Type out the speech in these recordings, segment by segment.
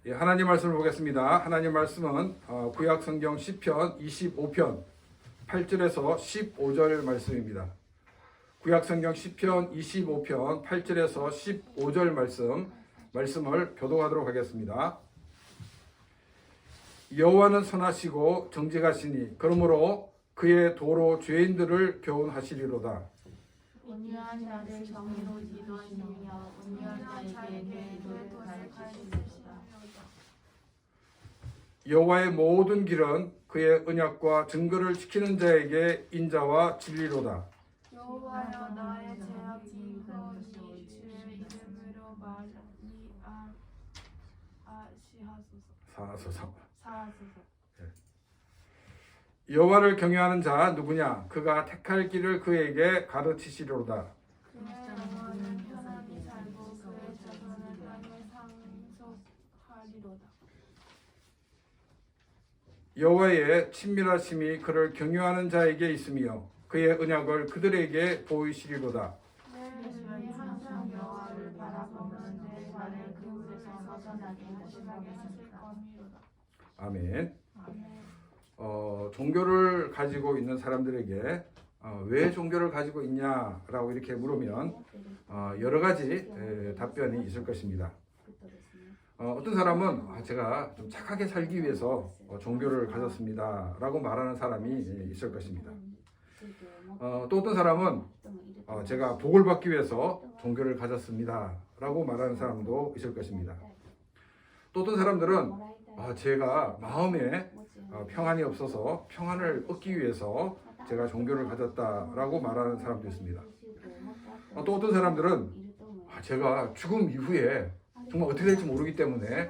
예, 하나님 말씀을 보겠습니다. 하나님 말씀은 구약 성경 시편 25편 8절에서 15절 말씀입니다. 구약 성경 시편 25편 8절에서 15절 말씀을 교독하도록 하겠습니다. 여호와는 선하시고 정직하시니 그러므로 그의 도로 죄인들을 교훈하시리로다. 온유한 자를 정의로 지도하시며 온유한 자에게 기도를 가르치시리로다. 여호와의 모든 길은 그의 언약과 증거를 지키는 자에게 인자와 진리로다. 여호와여 나의 죄악 증거니 주의 이름으로 사하소서. 사하소서. 여호와를 경외하는 자 누구냐? 그가 택할 길을 그에게 가르치시리로다. 그의 영혼은 편하게 살고 그의 자손은 땅에 상속하리로다. 여호와의 친밀하심이 그를 경외하는 자에게 있으며 그의 언약을 그들에게 보이시리로다. 내 눈이 항상 여호와를 바라보는 내 발을 그물에서 벗어나게 하실 거미로다. 아멘. 아멘. 종교를 가지고 있는 사람들에게 왜 종교를 가지고 있냐라고 이렇게 물으면 여러 가지 답변이 있을 것입니다. 어떤 사람은 제가 좀 착하게 살기 위해서 종교를 가졌습니다 라고 말하는 사람이 있을 것입니다. 또 어떤 사람은 제가 복을 받기 위해서 종교를 가졌습니다 라고 말하는 사람도 있을 것입니다. 또 어떤 사람들은 제가 마음에 평안이 없어서 평안을 얻기 위해서 제가 종교를 가졌다라고 말하는 사람도 있습니다. 또 어떤 사람들은 제가 죽음 이후에 정말 어떻게 될지 모르기 때문에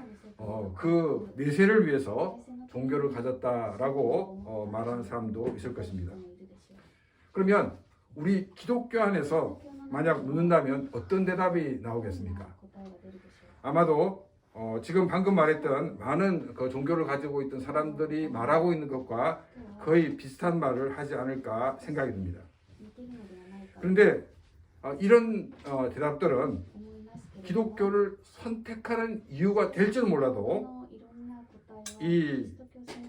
그 내세를 위해서 종교를 가졌다라고 말하는 사람도 있을 것입니다. 그러면 우리 기독교 안에서 만약 묻는다면 어떤 대답이 나오겠습니까? 아마도 지금 방금 말했던 많은 그 종교를 가지고 있던 사람들이 말하고 있는 것과 거의 비슷한 말을 하지 않을까 생각이 듭니다. 그런데 이런 대답들은 기독교를 선택하는 이유가 될지는 몰라도 이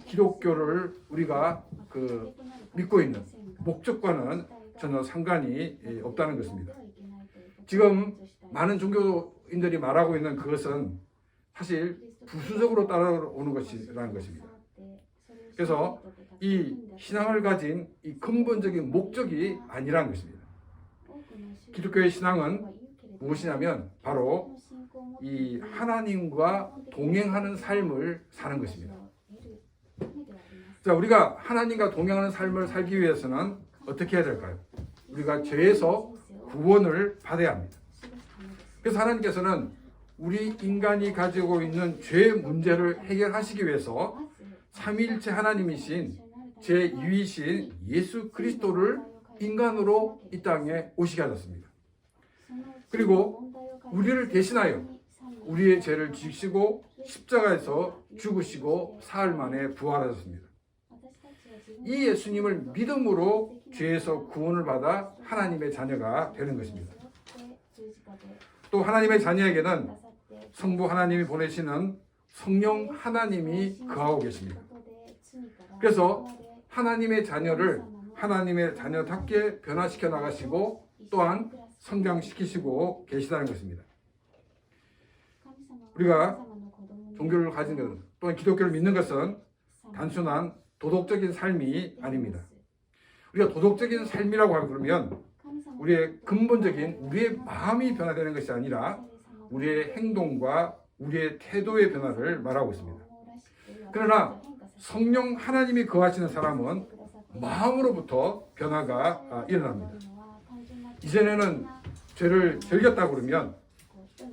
기독교를 우리가 믿고 있는 목적과는 전혀 상관이 없다는 것입니다. 지금 많은 종교인들이 말하고 있는 그것은 사실 부수적으로 따라오는 것이라는 것입니다. 그래서 이 신앙을 가진 이 근본적인 목적이 아니라는 것입니다. 기독교의 신앙은 무엇이냐면 바로 이 하나님과 동행하는 삶을 사는 것입니다. 자, 우리가 하나님과 동행하는 삶을 살기 위해서는 어떻게 해야 될까요? 우리가 죄에서 구원을 받아야 합니다. 그래서 하나님께서는 우리 인간이 가지고 있는 죄 문제를 해결하시기 위해서 삼위일체 하나님이신 제2위신 예수 그리스도를 인간으로 이 땅에 오시게 하셨습니다. 그리고 우리를 대신하여 우리의 죄를 지시고 십자가에서 죽으시고 사흘 만에 부활하셨습니다. 이 예수님을 믿음으로 죄에서 구원을 받아 하나님의 자녀가 되는 것입니다. 또 하나님의 자녀에게는 성부 하나님이 보내시는 성령 하나님이 거하고 계십니다. 그래서 하나님의 자녀를 하나님의 자녀답게 변화시켜 나가시고 또한 성장시키시고 계시다는 것입니다. 우리가 종교를 가진 것은 또한 기독교를 믿는 것은 단순한 도덕적인 삶이 아닙니다. 우리가 도덕적인 삶이라고 하면 그러면 우리의 근본적인 우리의 마음이 변화되는 것이 아니라 우리의 행동과 우리의 태도의 변화를 말하고 있습니다. 그러나 성령 하나님이 거하시는 사람은 마음으로부터 변화가 일어납니다. 이전에는 죄를 즐겼다 그러면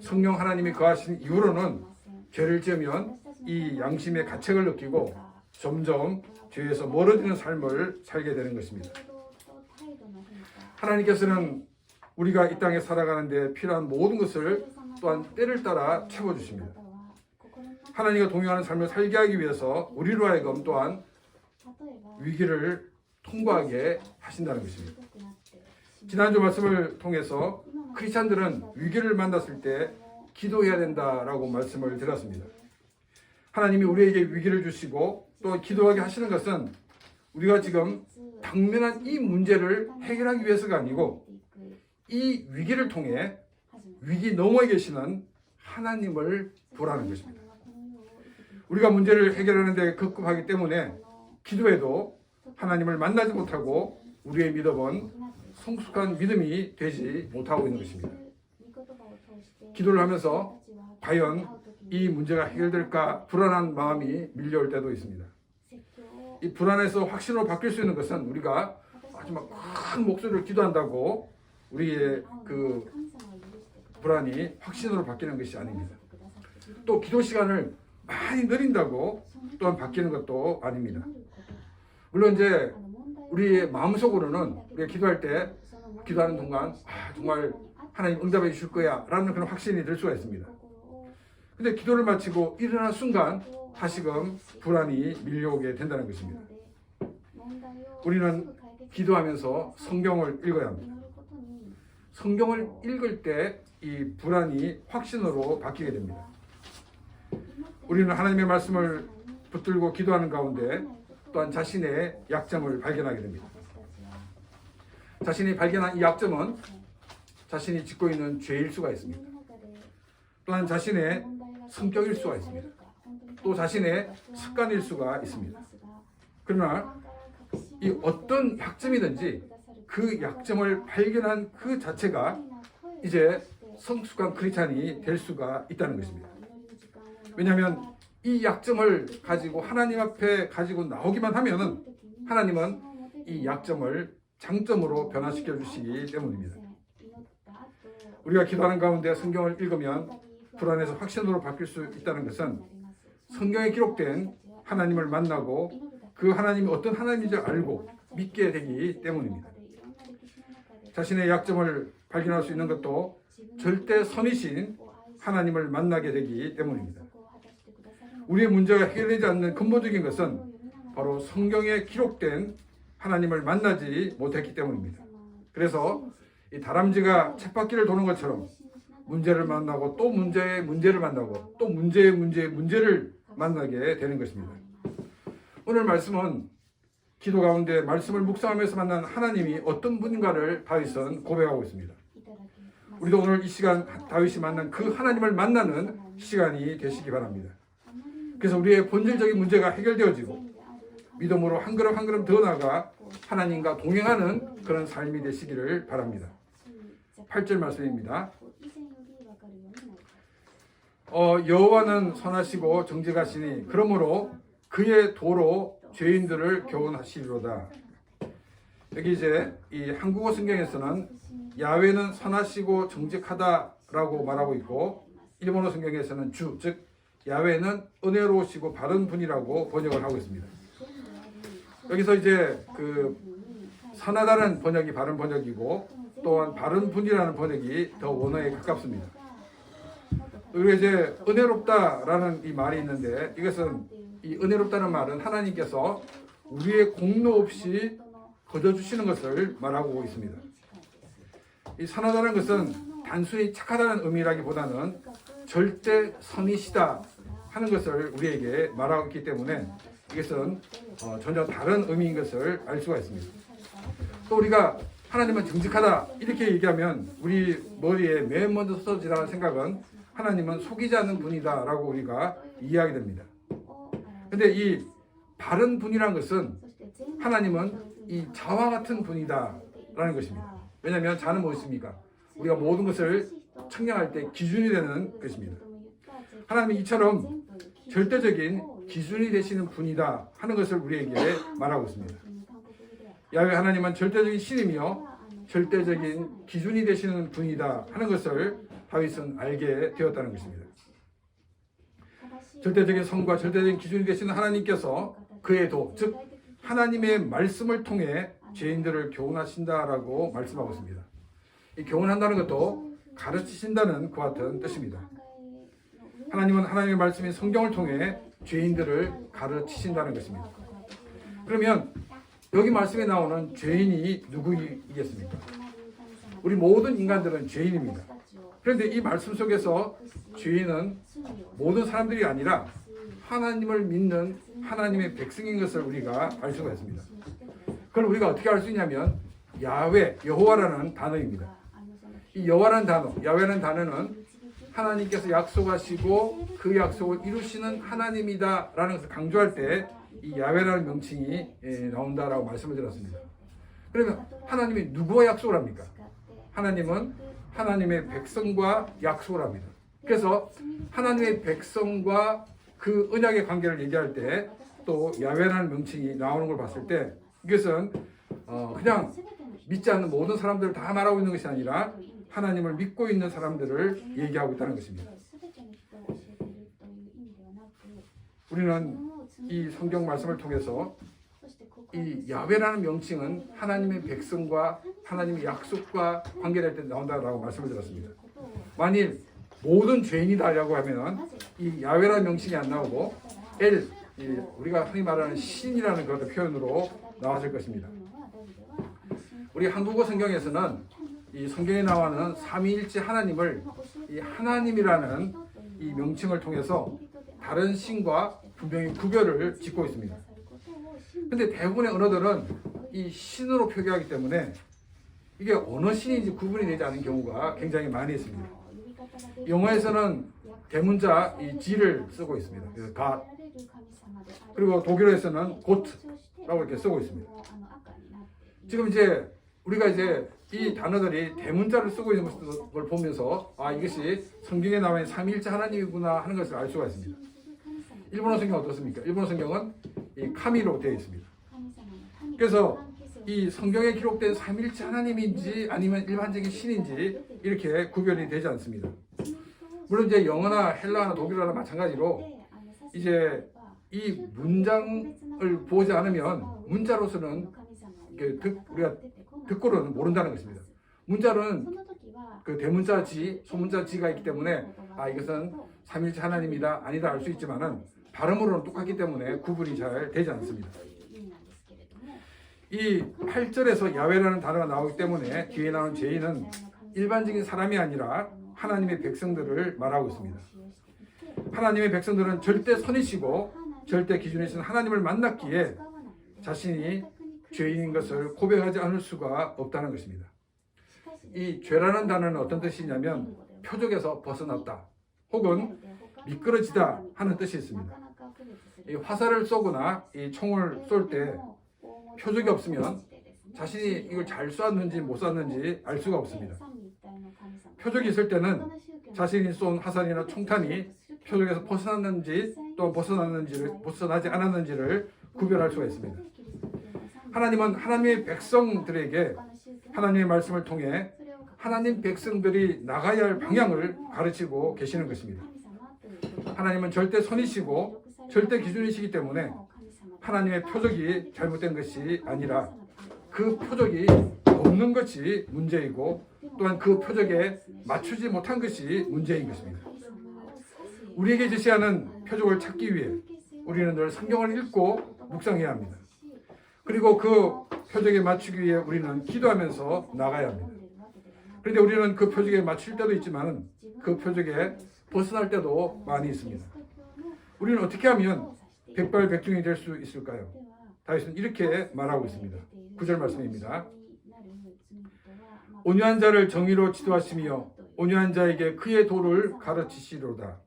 성령 하나님이 거하신 이후로는 죄를 지으면 이 양심의 가책을 느끼고 점점 죄에서 멀어지는 삶을 살게 되는 것입니다. 하나님께서는 우리가 이 땅에 살아가는 데 필요한 모든 것을 또한 때를 따라 채워주십니다. 하나님과 동행하는 삶을 살게 하기 위해서 우리로 하여금 또한 위기를 통과하게 하신다는 것입니다. 지난주 말씀을 통해서 크리스찬들은 위기를 만났을 때 기도해야 된다라고 말씀을 드렸습니다. 하나님이 우리에게 위기를 주시고 또 기도하게 하시는 것은 우리가 지금 당면한 이 문제를 해결하기 위해서가 아니고 이 위기를 통해 위기 너머에 계시는 하나님을 보라는 것입니다. 우리가 문제를 해결하는 데 급급하기 때문에 기도에도 하나님을 만나지 못하고 우리의 믿음은 성숙한 믿음이 되지 못하고 있는 것입니다. 기도를 하면서 과연 이 문제가 해결될까 불안한 마음이 밀려올 때도 있습니다. 이 불안에서 확신으로 바뀔 수 있는 것은 우리가 아주 막 큰 목소리를 기도한다고 우리의 그 불안이 확신으로 바뀌는 것이 아닙니다. 또 기도 시간을 많이 느린다고 또한 바뀌는 것도 아닙니다. 물론 이제 우리의 마음속으로는 우리가 기도할 때 기도하는 동안 정말 하나님 응답해 주실 거야 라는 그런 확신이 들 수가 있습니다. 근데 기도를 마치고 일어나는 순간 다시금 불안이 밀려오게 된다는 것입니다. 우리는 기도하면서 성경을 읽어야 합니다. 성경을 읽을 때 이 불안이 확신으로 바뀌게 됩니다. 우리는 하나님의 말씀을 붙들고 기도하는 가운데 또한 자신의 약점을 발견하게 됩니다. 자신이 발견한 이 약점은 자신이 짓고 있는 죄일 수가 있습니다. 또한 자신의 성격일 수가 있습니다. 또 자신의 습관일 수가 있습니다. 그러나 이 어떤 약점이든지 그 약점을 발견한 그 자체가 이제 성숙한 크리스찬이 될 수가 있다는 것입니다. 왜냐하면 이 약점을 가지고 하나님 앞에 가지고 나오기만 하면은 하나님은 이 약점을 장점으로 변화시켜 주시기 때문입니다. 우리가 기도하는 가운데 성경을 읽으면 불안에서 확신으로 바뀔 수 있다는 것은 성경에 기록된 하나님을 만나고 그 하나님이 어떤 하나님인지 알고 믿게 되기 때문입니다. 자신의 약점을 발견할 수 있는 것도 절대 선이신 하나님을 만나게 되기 때문입니다. 우리의 문제가 해결되지 않는 근본적인 것은 바로 성경에 기록된 하나님을 만나지 못했기 때문입니다. 그래서 이 다람쥐가 쳇바퀴를 도는 것처럼 문제를 만나고 또 문제의 문제를 만나고 또 문제의 문제를 만나게 되는 것입니다. 오늘 말씀은 기도 가운데 말씀을 묵상하면서 만난 하나님이 어떤 분인가를 다윗은 고백하고 있습니다. 우리도 오늘 이 시간 다윗이 만난 그 하나님을 만나는 시간이 되시기 바랍니다. 그래서 우리의 본질적인 문제가 해결되어지고 믿음으로 한 걸음 한 걸음 더 나아가 하나님과 동행하는 그런 삶이 되시기를 바랍니다. 8절 말씀입니다. 여호와는 선하시고 정직하시니 그러므로 그의 도로 죄인들을 교훈하시리로다. 여기 이제 이 한국어 성경에서는 야훼는 선하시고 정직하다라고 말하고 있고 일본어 성경에서는 주, 즉 야훼는 은혜로우시고 바른 분이라고 번역을 하고 있습니다. 여기서 이제 그 선하다는 번역이 바른 번역이고 또한 바른 분이라는 번역이 더 원어에 가깝습니다. 그리고 이제 은혜롭다라는 이 말이 있는데 이것은 이 은혜롭다는 말은 하나님께서 우리의 공로 없이 거둬주시는 것을 말하고 있습니다. 이 선하다는 것은 단순히 착하다는 의미라기보다는 절대 선이시다 하는 것을 우리에게 말하고 있기 때문에 이것은 전혀 다른 의미인 것을 알 수가 있습니다. 또 우리가 하나님은 정직하다 이렇게 얘기하면 우리 머리에 맨 먼저 스쳐 지나가는 생각은 하나님은 속이지 않는 분이다 라고 우리가 이해하게 됩니다. 근데 이 바른 분이라는 것은 하나님은 이 자와 같은 분이다 라는 것입니다. 왜냐하면 자는 무엇입니까? 우리가 모든 것을 측량할 때 기준이 되는 것입니다. 하나님이 이처럼 절대적인 기준이 되시는 분이다 하는 것을 우리에게 말하고 있습니다. 야훼 하나님은 절대적인 신이며 절대적인 기준이 되시는 분이다 하는 것을 다윗은 알게 되었다는 것입니다. 절대적인 선과 절대적인 기준이 되시는 하나님께서 그의 도, 즉 하나님의 말씀을 통해 죄인들을 교훈하신다라고 말씀하고 있습니다. 이 교훈한다는 것도 가르치신다는 그와 같은 뜻입니다. 하나님은 하나님의 말씀인 성경을 통해 죄인들을 가르치신다는 것입니다. 그러면 여기 말씀에 나오는 죄인이 누구이겠습니까? 우리 모든 인간들은 죄인입니다. 그런데 이 말씀 속에서 죄인은 모든 사람들이 아니라 하나님을 믿는 하나님의 백성인 것을 우리가 알 수가 있습니다. 그걸 우리가 어떻게 알 수 있냐면 야훼, 여호와라는 단어입니다. 이 여호와라는 단어, 야훼라는 단어는 하나님께서 약속하시고 그 약속을 이루시는 하나님이다라는 것을 강조할 때 이 야훼라는 명칭이 나온다라고 말씀을 드렸습니다. 그러면 하나님이 누구와 약속을 합니까? 하나님은 하나님의 백성과 약속을 합니다. 그래서 하나님의 백성과 그 언약의 관계를 얘기할 때 또 야훼라는 명칭이 나오는 걸 봤을 때 이것은 그냥 믿지 않는 모든 사람들을 다 말하고 있는 것이 아니라 하나님을 믿고 있는 사람들을 얘기하고 있다는 것입니다. 우리는 이 성경 말씀을 통해서 이 야훼라는 명칭은 하나님의 백성과 하나님의 약속과 관계될 때 나온다라고 말씀을 드렸습니다. 만일 모든 죄인이다라고 하면 이 야훼라는 명칭이 안 나오고 우리가 흔히 말하는 신이라는 그런 표현으로 나왔을 것입니다. 우리 한국어 성경에서는 이 성경에 나오는 삼위일체 하나님을 이 하나님이라는 이 명칭을 통해서 다른 신과 분명히 구별을 짓고 있습니다. 근데 대부분의 언어들은 이 신으로 표기하기 때문에 이게 어느 신인지 구분이 되지 않은 경우가 굉장히 많이 있습니다. 영어에서는 대문자 이 G를 쓰고 있습니다. 그래서 God. 그리고 독일어에서는 Gott라고 이렇게 쓰고 있습니다. 지금 이제 우리가 이제 이 단어들이 대문자를 쓰고 있는 것을 보면서 이것이 성경에 나와 있는 삼위일체 하나님이구나 하는 것을 알 수가 있습니다. 일본어 성경 어떻습니까? 일본어 성경은 이 카미로 되어 있습니다. 그래서 이 성경에 기록된 삼위일체 하나님인지 아니면 일반적인 신인지 이렇게 구별이 되지 않습니다. 물론 이제 영어나 헬라어나 독일어나 마찬가지로 이제 이 문장을 보지 않으면 문자로서는 우리가 듣고는 모른다는 것입니다. 문자로는 그 대문자 지, 소문자 지가 있기 때문에 이것은 삼위일체 하나님이다 아니다 알 수 있지만은 발음으로는 똑같기 때문에 구분이 잘 되지 않습니다. 이 8절에서 야훼라는 단어가 나오기 때문에 뒤에 나오는 죄인은 일반적인 사람이 아니라 하나님의 백성들을 말하고 있습니다. 하나님의 백성들은 절대 선이시고 절대 기준이신 하나님을 만났기에 자신이 죄인인 것을 고백하지 않을 수가 없다는 것입니다. 이 죄라는 단어는 어떤 뜻이냐면 표적에서 벗어났다 혹은 미끄러지다 하는 뜻이 있습니다. 이 화살을 쏘거나 이 총을 쏠 때 표적이 없으면 자신이 이걸 잘 쐈는지 못 쐈는지 알 수가 없습니다. 표적이 있을 때는 자신이 쏜 화살이나 총탄이 표적에서 벗어났는지 또 벗어나지 않았는지를 구별할 수가 있습니다. 하나님은 하나님의 백성들에게 하나님의 말씀을 통해 하나님 백성들이 나가야 할 방향을 가르치고 계시는 것입니다. 하나님은 절대 선이시고 절대 기준이시기 때문에 하나님의 표적이 잘못된 것이 아니라 그 표적이 없는 것이 문제이고 또한 그 표적에 맞추지 못한 것이 문제인 것입니다. 우리에게 제시하는 표적을 찾기 위해 우리는 늘 성경을 읽고 묵상해야 합니다. 그리고 그 표적에 맞추기 위해 우리는 기도하면서 나가야 합니다. 그런데 우리는 그 표적에 맞출 때도 있지만 그 표적에 벗어날 때도 많이 있습니다. 우리는 어떻게 하면 백발백중이 될 수 있을까요? 다윗은 이렇게 말하고 있습니다. 9절 말씀입니다. 온유한 자를 정의로 지도하시며 온유한 자에게 그의 도를 가르치시로다.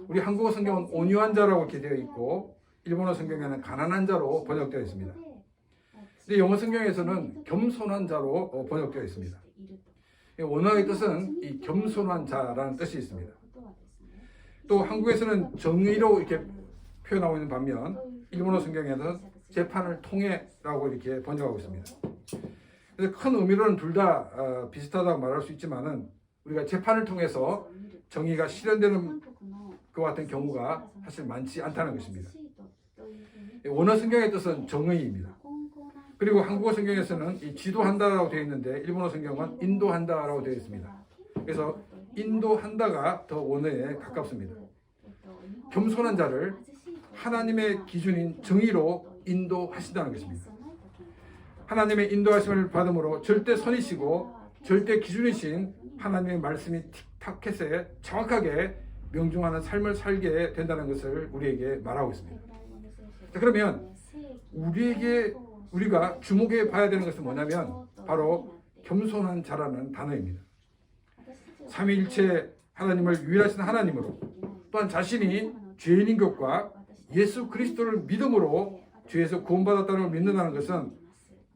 우리 한국어 성경은 온유한 자라고 이렇게 되어 있고 일본어 성경에는 가난한 자로 번역되어 있습니다. 근데 영어 성경에서는 겸손한 자로 번역되어 있습니다. 원어의 뜻은 이 겸손한 자라는 뜻이 있습니다. 또 한국에서는 정의로 이렇게 표현하고 있는 반면 일본어 성경에는 재판을 통해라고 이렇게 번역하고 있습니다. 그래서 큰 의미로는 둘 다 비슷하다고 말할 수 있지만은 우리가 재판을 통해서 정의가 실현되는 것 같은 경우가 사실 많지 않다는 것입니다. 원어 성경의 뜻은 정의입니다. 그리고 한국어 성경에서는 이 지도한다라고 되어 있는데 일본어 성경은 인도한다라고 되어 있습니다. 그래서 인도한다가 더 원어에 가깝습니다. 겸손한 자를 하나님의 기준인 정의로 인도하신다는 것입니다. 하나님의 인도하심을 받음으로 절대 선이시고 절대 기준이신 하나님의 말씀이 틱타켓에 정확하게 명중하는 삶을 살게 된다는 것을 우리에게 말하고 있습니다. 자, 그러면 우리가 주목해 봐야 되는 것은 뭐냐면 바로 겸손한 자라는 단어입니다. 삼위일체 하나님을 유일하신 하나님으로 또한 자신이 죄인인 것과 예수 그리스도를 믿음으로 죄에서 구원받았다는 걸 믿는다는 것은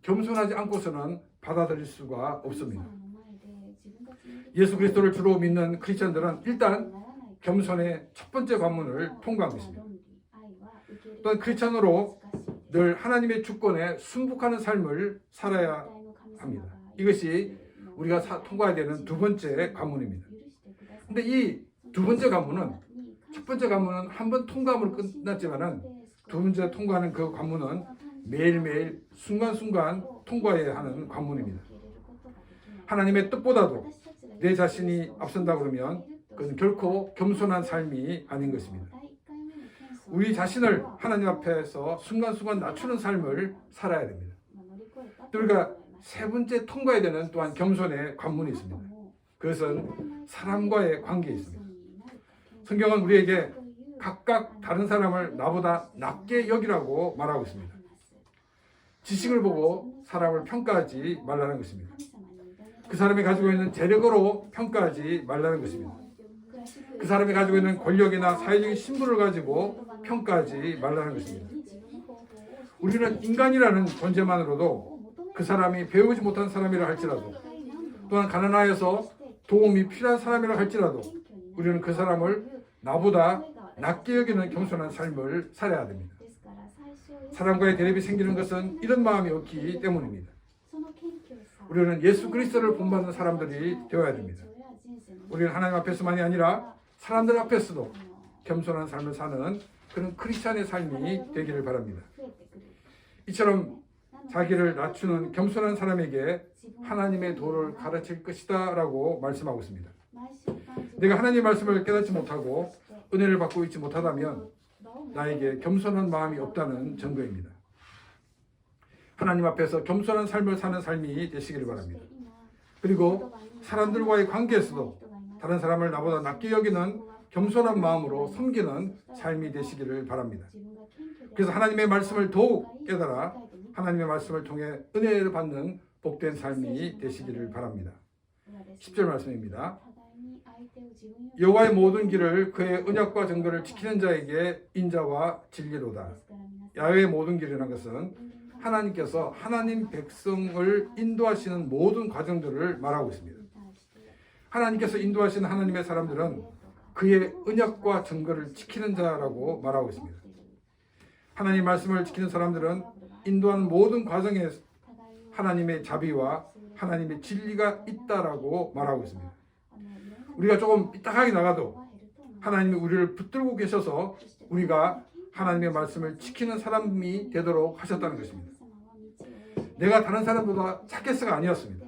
겸손하지 않고서는 받아들일 수가 없습니다. 예수 그리스도를 주로 믿는 크리스천들은 일단 겸손의 첫 번째 관문을 통과한 것입니다. 또한 크리스천으로 늘 하나님의 주권에 순복하는 삶을 살아야 합니다. 이것이 우리가 통과해야 되는 두 번째 관문입니다. 근데 이 두 번째 관문은 첫 번째 관문은 한 번 통과함으로 끝났지만은 두 번째 통과하는 그 관문은 매일매일 순간순간 통과해야 하는 관문입니다. 하나님의 뜻보다도 내 자신이 앞선다 그러면 그건 결코 겸손한 삶이 아닌 것입니다. 우리 자신을 하나님 앞에서 순간순간 낮추는 삶을 살아야 됩니다. 또 우리가 세 번째 통과해야 되는 또한 겸손의 관문이 있습니다. 그것은 사람과의 관계에 있습니다. 성경은 우리에게 각각 다른 사람을 나보다 낮게 여기라고 말하고 있습니다. 지식을 보고 사람을 평가하지 말라는 것입니다. 그 사람이 가지고 있는 재력으로 평가하지 말라는 것입니다. 그 사람이 가지고 있는 권력이나 사회적인 신분을 가지고 평가하지 말라는 것입니다. 우리는 인간이라는 존재만으로도 그 사람이 배우지 못한 사람이라 할지라도 또한 가난하여서 도움이 필요한 사람이라 할지라도 우리는 그 사람을 나보다 낮게 여기는 겸손한 삶을 살아야 됩니다. 사람과의 대립이 생기는 것은 이런 마음이 없기 때문입니다. 우리는 예수 그리스도를 본받는 사람들이 되어야 됩니다. 우리는 하나님 앞에서만이 아니라 사람들 앞에서도 겸손한 삶을 사는 그런 크리스찬의 삶이 되기를 바랍니다. 이처럼 자기를 낮추는 겸손한 사람에게 하나님의 도를 가르칠 것이다 라고 말씀하고 있습니다. 내가 하나님의 말씀을 깨닫지 못하고 은혜를 받고 있지 못하다면 나에게 겸손한 마음이 없다는 증거입니다. 하나님 앞에서 겸손한 삶을 사는 삶이 되시기를 바랍니다. 그리고 사람들과의 관계에서도 다른 사람을 나보다 낮게 여기는 겸손한 마음으로 섬기는 삶이 되시기를 바랍니다. 그래서 하나님의 말씀을 더욱 깨달아 하나님의 말씀을 통해 은혜를 받는 복된 삶이 되시기를 바랍니다. 10절 말씀입니다. 여호와의 모든 길을 그의 언약과 정도를 지키는 자에게 인자와 진리로다. 야훼의 모든 길이라는 것은 하나님께서 하나님 백성을 인도하시는 모든 과정들을 말하고 있습니다. 하나님께서 인도하시는 하나님의 사람들은 그의 언약과 증거를 지키는 자라고 말하고 있습니다. 하나님 말씀을 지키는 사람들은 인도하는 모든 과정에 하나님의 자비와 하나님의 진리가 있다라고 말하고 있습니다. 우리가 조금 삐딱하게 나가도 하나님이 우리를 붙들고 계셔서 우리가 하나님의 말씀을 지키는 사람이 되도록 하셨다는 것입니다. 내가 다른 사람보다 착해서가 아니었습니다.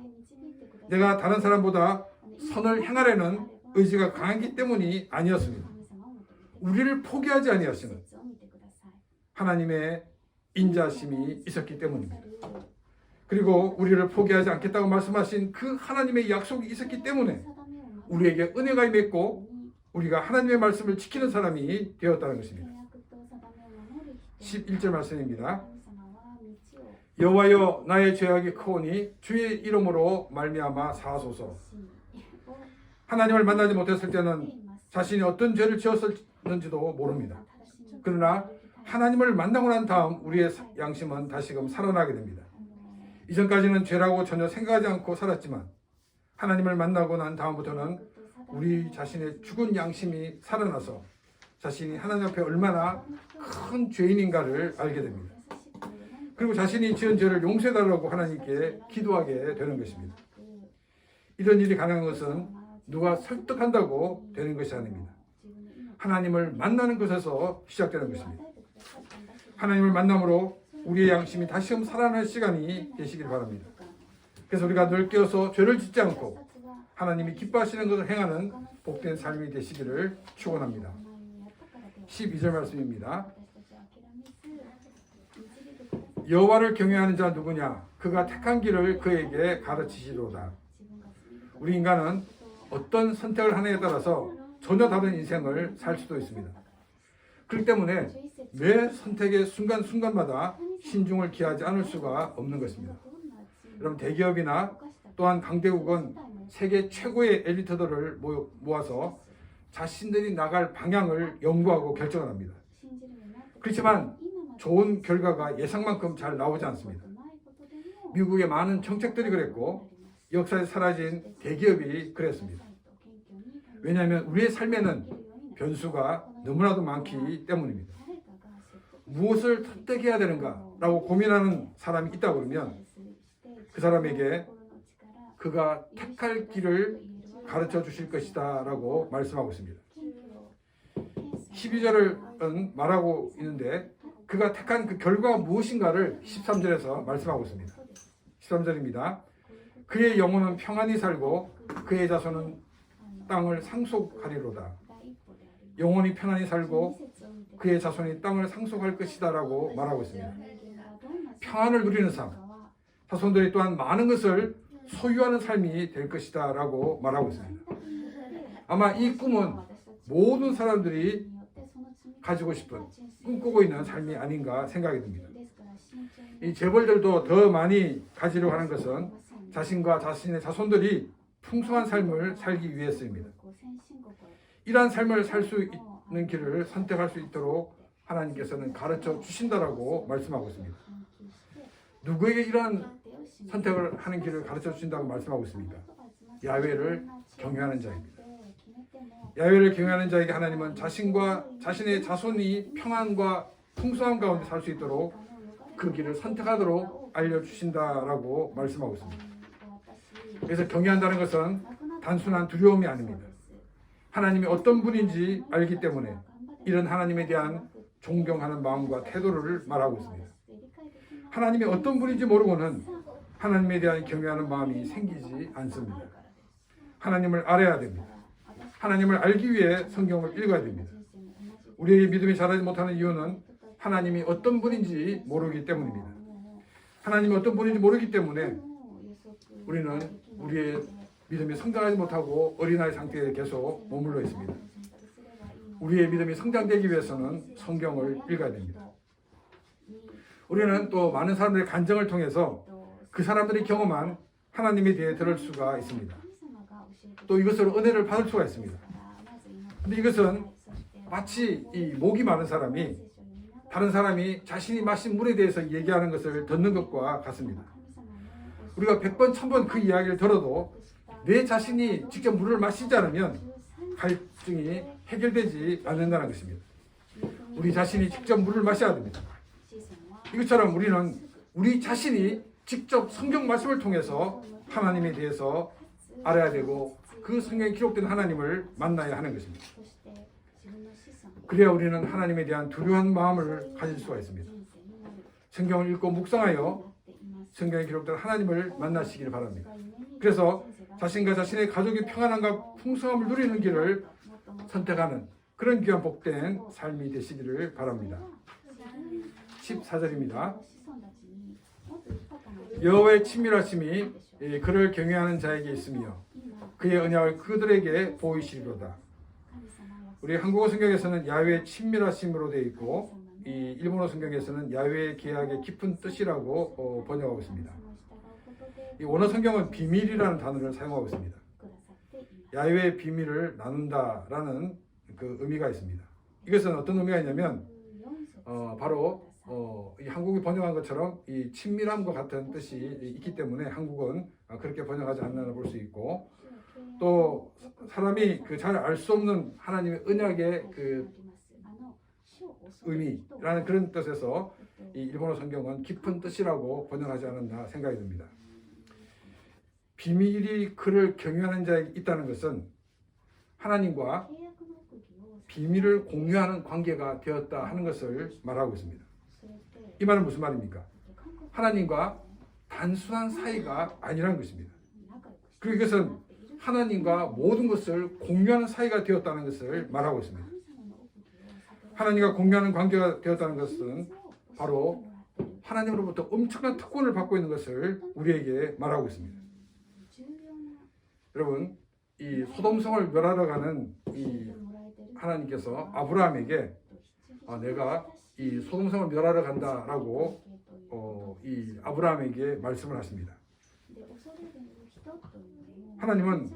내가 다른 사람보다 선을 행하려는 의지가 강하기 때문이 아니었습니다. 우리를 포기하지 아니하시는 하나님의 인자심이 있었기 때문입니다. 그리고 우리를 포기하지 않겠다고 말씀하신 그 하나님의 약속이 있었기 때문에 우리에게 은혜가 임했고 우리가 하나님의 말씀을 지키는 사람이 되었다는 것입니다. 11절 말씀입니다. 여호와여 나의 죄악이 크오니 주의 이름으로 말미암아 사하소서. 하나님을 만나지 못했을 때는 자신이 어떤 죄를 지었을는지도 모릅니다. 그러나 하나님을 만나고 난 다음 우리의 양심은 다시금 살아나게 됩니다. 이전까지는 죄라고 전혀 생각하지 않고 살았지만 하나님을 만나고 난 다음부터는 우리 자신의 죽은 양심이 살아나서 자신이 하나님 앞에 얼마나 큰 죄인인가를 알게 됩니다. 그리고 자신이 지은 죄를 용서해달라고 하나님께 기도하게 되는 것입니다. 이런 일이 가능한 것은 누가 설득한다고 되는 것이 아닙니다. 하나님을 만나는 것에서 시작되는 것입니다. 하나님을 만남으로 우리의 양심이 다시금 살아날 시간이 되시길 바랍니다. 그래서 우리가 늘 깨어서 죄를 짓지 않고 하나님이 기뻐하시는 것을 행하는 복된 삶이 되시기를 축원합니다. 12절 말씀입니다. 여호와를 경외하는 자 누구냐? 그가 택한 길을 그에게 가르치시로다. 우리 인간은 어떤 선택을 하느냐에 따라서 전혀 다른 인생을 살 수도 있습니다. 그렇기 때문에 매 선택의 순간순간마다 신중을 기하지 않을 수가 없는 것입니다. 여러분, 대기업이나 또한 강대국은 세계 최고의 엘리트들을 모아서 자신들이 나갈 방향을 연구하고 결정을 합니다. 그렇지만 좋은 결과가 예상만큼 잘 나오지 않습니다. 미국의 많은 정책들이 그랬고 역사에 사라진 대기업이 그랬습니다. 왜냐하면 우리의 삶에는 변수가 너무나도 많기 때문입니다. 무엇을 선택해야 되는가라고 고민하는 사람이 있다고 그러면 그 사람에게 그가 택할 길을 가르쳐 주실 것이다 라고 말씀하고 있습니다. 12절은 말하고 있는데 그가 택한 그 결과가 무엇인가를 13절에서 말씀하고 있습니다. 13절입니다. 그의 영혼은 평안히 살고 그의 자손은 땅을 상속하리로다. 영혼이 편안히 살고 그의 자손이 땅을 상속할 것이다 라고 말하고 있습니다. 평안을 누리는 삶, 자손들이 또한 많은 것을 소유하는 삶이 될 것이다 라고 말하고 있습니다. 아마 이 꿈은 모든 사람들이 가지고 싶은, 꿈꾸고 있는 삶이 아닌가 생각이 듭니다. 이 재벌들도 더 많이 가지려고 하는 것은 자신과 자신의 자손들이 풍성한 삶을 살기 위해서입니다. 이러한 삶을 살 수 있는 길을 선택할 수 있도록 하나님께서는 가르쳐 주신다라고 말씀하고 있습니다. 누구에게 이러한 선택을 하는 길을 가르쳐 주신다고 말씀하고 있습니까? 야훼를 경외하는 자입니다. 야훼를 경외하는 자에게 하나님은 자신과 자신의 자손이 평안과 풍성함 가운데 살 수 있도록 그 길을 선택하도록 알려주신다라고 말씀하고 있습니다. 그래서 경외한다는 것은 단순한 두려움이 아닙니다. 하나님이 어떤 분인지 알기 때문에 이런 하나님에 대한 존경하는 마음과 태도를 말하고 있습니다. 하나님이 어떤 분인지 모르고는 하나님에 대한 경외하는 마음이 생기지 않습니다. 하나님을 알아야 됩니다. 하나님을 알기 위해 성경을 읽어야 됩니다. 우리의 믿음이 자라지 못하는 이유는 하나님이 어떤 분인지 모르기 때문입니다. 하나님이 어떤 분인지 모르기 때문에 우리는 우리의 믿음이 성장하지 못하고 어린아이 상태에 계속 머물러 있습니다. 우리의 믿음이 성장되기 위해서는 성경을 읽어야 됩니다. 우리는 또 많은 사람들의 간증을 통해서 그 사람들이 경험한 하나님에 대해 들을 수가 있습니다. 또 이것으로 은혜를 받을 수가 있습니다. 근데 이것은 마치 이 목이 마른 사람이 다른 사람이 자신이 마신 물에 대해서 얘기하는 것을 듣는 것과 같습니다. 우리가 100번, 1000번 그 이야기를 들어도 내 자신이 직접 물을 마시지 않으면 갈증이 해결되지 않는다는 것입니다. 우리 자신이 직접 물을 마셔야 됩니다. 이것처럼 우리는 우리 자신이 직접 성경 말씀을 통해서 하나님에 대해서 알아야 되고 그 성경에 기록된 하나님을 만나야 하는 것입니다. 그래야 우리는 하나님에 대한 두려운 마음을 가질 수가 있습니다. 성경을 읽고 묵상하여 성경에 기록된 하나님을 만나시기를 바랍니다. 그래서 자신과 자신의 가족이 평안함과 풍성함을 누리는 길을 선택하는 그런 귀한 복된 삶이 되시기를 바랍니다. 14절입니다. 여호와의 친밀하심이 그를 경외하는 자에게 있으며 그의 언약을 그들에게 보이시리로다. 우리 한국어 성경에서는 야훼의 친밀하심으로 되어 있고 이 일본어 성경에서는 야훼의 계약의 깊은 뜻이라고 번역하고 있습니다. 이 원어 성경은 비밀이라는 단어를 사용하고 있습니다. 야훼의 비밀을 나눈다라는 그 의미가 있습니다. 이것은 어떤 의미가 있냐면 바로 이 한국이 번역한 것처럼 이 친밀함과 같은 뜻이 있기 때문에 한국은 그렇게 번역하지 않나 볼 수 있고 또 사람이 그 잘 알 수 없는 하나님의 언약의 그 의미라는 그런 뜻에서 이 일본어 성경은 깊은 뜻이라고 번역하지 않았나 생각이 듭니다. 비밀이 그를 경외하는 자에게 있다는 것은 하나님과 비밀을 공유하는 관계가 되었다 하는 것을 말하고 있습니다. 이 말은 무슨 말입니까? 하나님과 단순한 사이가 아니라는 것입니다. 그리고 이것은 하나님과 모든 것을 공유하는 사이가 되었다는 것을 말하고 있습니다. 하나님과 공유하는 관계가 되었다는 것은 바로 하나님으로부터 엄청난 특권을 받고 있는 것을 우리에게 말하고 있습니다. 여러분, 이 소돔성을 멸하러 가는 이 하나님께서 아브라함에게 내가 이 소돔성을 멸하러 간다라고 이 아브라함에게 말씀을 하십니다. 하나님은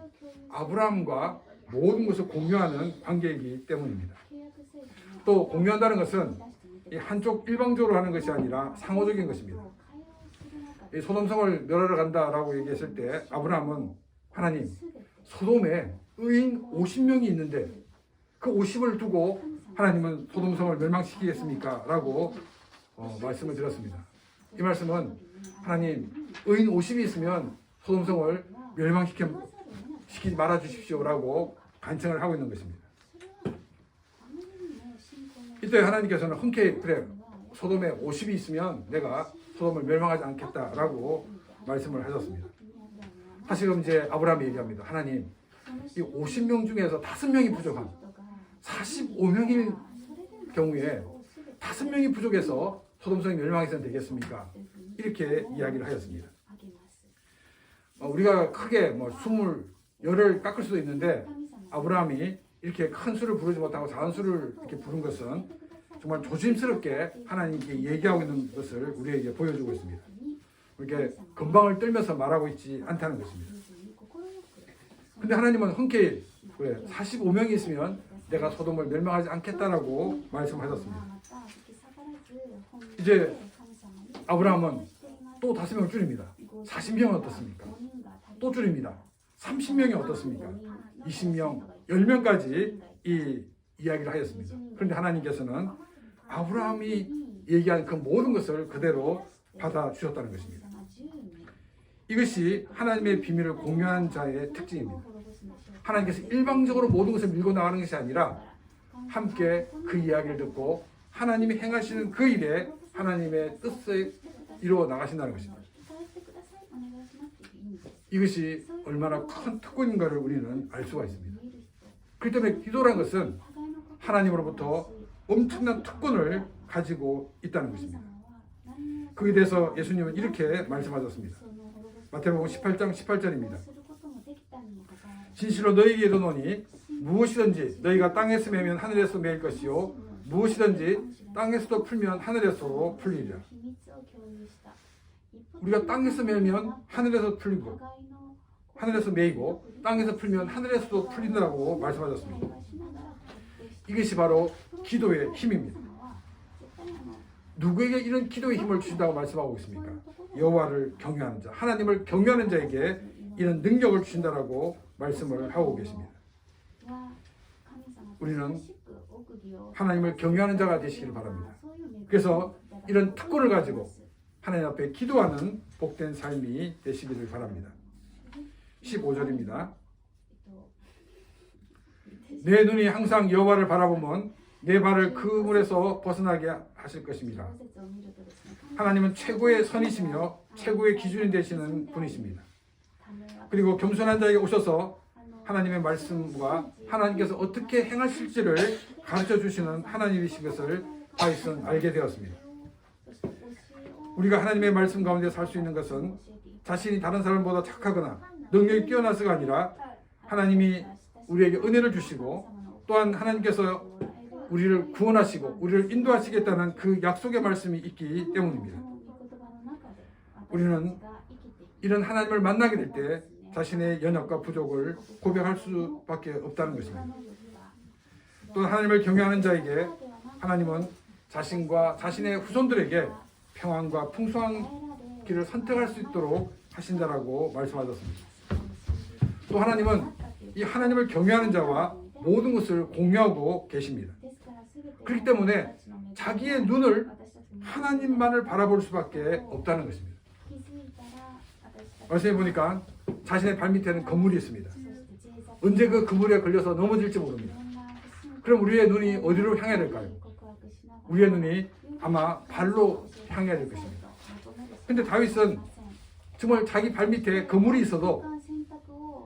아브라함과 모든 것을 공유하는 관계이기 때문입니다. 또 공유한다는 것은 이 한쪽 일방적으로 하는 것이 아니라 상호적인 것입니다. 이 소돔성을 멸하러 간다라고 얘기했을 때 아브라함은 하나님, 소돔에 의인 50명이 있는데 그 50을 두고 하나님은 소돔성을 멸망시키겠습니까? 라고 말씀을 드렸습니다. 이 말씀은 하나님, 의인 50이 있으면 소돔성을 멸망시키지 말아 주십시오라고 간청을 하고 있는 것입니다. 이때 하나님께서는 흔쾌히 그래, 소돔에 50이 있으면 내가 소돔을 멸망하지 않겠다라고 말씀을 하셨습니다. 다시금 이제 아브라함이 얘기합니다. 하나님, 이 50명 중에서 5명이 부족한 45명일 경우에 5명이 부족해서 소돔성이 멸망해서는 되겠습니까? 이렇게 이야기를 하였습니다. 우리가 크게 20을 깎을 수도 있는데 아브라함이 이렇게 큰 수를 부르지 못하고 작은 수를 이렇게 부른 것은 정말 조심스럽게 하나님께 얘기하고 있는 것을 우리에게 보여주고 있습니다. 이렇게 건방을 떨면서 말하고 있지 않다는 것입니다. 근데 하나님은 흔쾌히 그래, 45명이 있으면 내가 소돔을 멸망하지 않겠다라고 말씀하셨습니다. 이제 아브라함은 또 5명을 줄입니다. 40명은 어떻습니까? 또 줄입니다. 30명이 어떻습니까? 20명, 10명까지 이 이야기를 하였습니다. 그런데 하나님께서는 아브라함이 얘기한 그 모든 것을 그대로 받아주셨다는 것입니다. 이것이 하나님의 비밀을 공유한 자의 특징입니다. 하나님께서 일방적으로 모든 것을 밀고 나가는 것이 아니라 함께 그 이야기를 듣고 하나님이 행하시는 그 일에 하나님의 뜻을 이루어 나가신다는 것입니다. 이것이 얼마나 큰 특권인가를 우리는 알 수가 있습니다. 그렇기 때문에 기도라는 것은 하나님으로부터 엄청난 특권을 가지고 있다는 것입니다. 그에 대해서 예수님은 이렇게 말씀하셨습니다. 마태복음 18장 18절입니다. 진실로 너희에게 이르노니 무엇이든지 너희가 땅에서 매면 하늘에서 매일 것이요 무엇이든지 땅에서도 풀면 하늘에서도 풀리리라. 우리가 땅에서 매면 하늘에서 풀리고 하늘에서 매이고 땅에서 풀면 하늘에서도 풀린다고 말씀하셨습니다. 이것이 바로 기도의 힘입니다. 누구에게 이런 기도의 힘을 주신다고 말씀하고 있습니까? 여호와를 경외하는 자, 하나님을 경외하는 자에게 이런 능력을 주신다라고 말씀을 하고 계십니다. 우리는 하나님을 경외하는 자가 되시기를 바랍니다. 그래서 이런 특권을 가지고 하나님 앞에 기도하는 복된 삶이 되시기를 바랍니다. 15절입니다. 내 눈이 항상 여호와를 바라보면 내 발을 그 물에서 벗어나게 하실 것입니다. 하나님은 최고의 선이시며 최고의 기준이 되시는 분이십니다. 그리고 겸손한 자에게 오셔서 하나님의 말씀과 하나님께서 어떻게 행하실지를 가르쳐 주시는 하나님이신 것을 다윗은 알게 되었습니다. 우리가 하나님의 말씀 가운데 살 수 있는 것은 자신이 다른 사람보다 착하거나 능력이 뛰어나서가 아니라 하나님이 우리에게 은혜를 주시고 또한 하나님께서 우리를 구원하시고 우리를 인도하시겠다는 그 약속의 말씀이 있기 때문입니다. 우리는 이런 하나님을 만나게 될 때 자신의 연약과 부족을 고백할 수밖에 없다는 것입니다. 또 하나님을 경외하는 자에게 하나님은 자신과 자신의 후손들에게 평안과 풍성한 길을 선택할 수 있도록 하신다라고 말씀하셨습니다. 또 하나님은 이 하나님을 경외하는 자와 모든 것을 공유하고 계십니다. 그렇기 때문에 자기의 눈을 하나님만을 바라볼 수밖에 없다는 것입니다. 말씀해 보니까 자신의 발밑에는 건물이 있습니다. 언제 그 그물에 걸려서 넘어질지 모릅니다. 그럼 우리의 눈이 어디로 향해야 될까요? 우리의 눈이 아마 발로 향해야 될 것입니다. 근데 다윗은 정말 자기 발밑에 그물이 있어도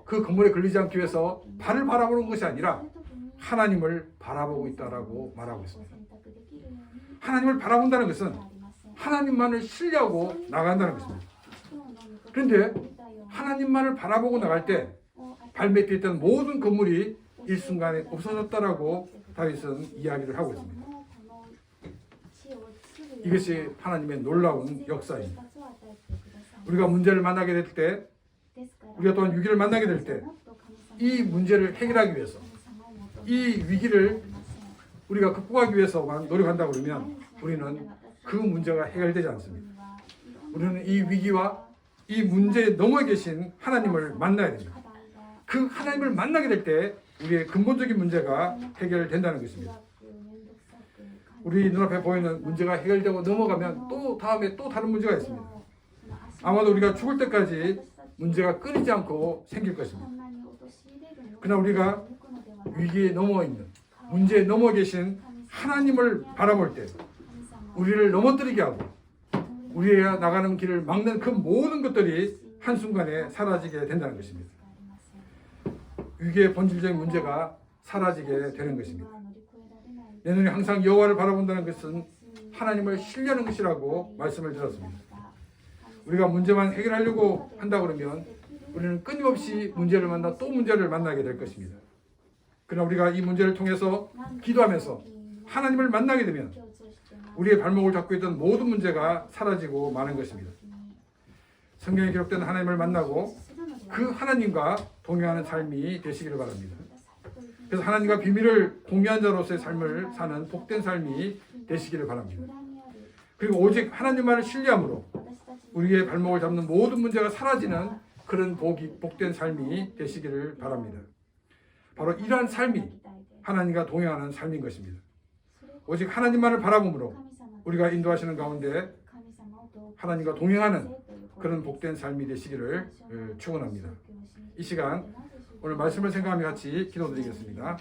그 그물에 걸리지 않기 위해서 발을 바라보는 것이 아니라 하나님을 바라보고 있다라고 말하고 있습니다. 하나님을 바라본다는 것은 하나님만을 신뢰하고 나간다는 것입니다. 그런데 하나님만을 바라보고 나갈 때 발밑에 있던 모든 건물이 일순간에 없어졌다라고 다윗은 이야기를 하고 있습니다. 이것이 하나님의 놀라운 역사입니다. 우리가 문제를 만나게 될 때, 우리가 또한 위기를 만나게 될 때, 이 문제를 해결하기 위해서, 이 위기를 우리가 극복하기 위해서만 노력한다고 그러면 우리는 그 문제가 해결되지 않습니다. 우리는 이 위기와 이 문제에 넘어 계신 하나님을 만나야 됩니다. 그 하나님을 만나게 될 때 우리의 근본적인 문제가 해결된다는 것입니다. 우리 눈앞에 보이는 문제가 해결되고 넘어가면 또 다음에 또 다른 문제가 있습니다. 아마도 우리가 죽을 때까지 문제가 끊이지 않고 생길 것입니다. 그러나 우리가 위기에 넘어 있는, 문제에 넘어 계신 하나님을 바라볼 때 우리를 넘어뜨리게 하고 우리가 나가는 길을 막는 그 모든 것들이 한순간에 사라지게 된다는 것입니다. 위기의 본질적인 문제가 사라지게 되는 것입니다. 내 눈이 항상 여호와를 바라본다는 것은 하나님을 신뢰하는 것이라고 말씀을 드렸습니다. 우리가 문제만 해결하려고 한다 그러면 우리는 끊임없이 문제를 만나 또 문제를 만나게 될 것입니다. 그러나 우리가 이 문제를 통해서 기도하면서 하나님을 만나게 되면 우리의 발목을 잡고 있던 모든 문제가 사라지고 마는 것입니다. 성경에 기록된 하나님을 만나고 그 하나님과 동행하는 삶이 되시기를 바랍니다. 그래서 하나님과 비밀을 공유한 자로서의 삶을 사는 복된 삶이 되시기를 바랍니다. 그리고 오직 하나님만을 신뢰함으로 우리의 발목을 잡는 모든 문제가 사라지는 그런 복된 삶이 되시기를 바랍니다. 바로 이러한 삶이 하나님과 동행하는 삶인 것입니다. 오직 하나님만을 바라봄으로 우리가 인도하시는 가운데 하나님과 동행하는 그런 복된 삶이 되시기를 축원합니다. 이 시간 오늘 말씀을 생각하며 같이 기도드리겠습니다.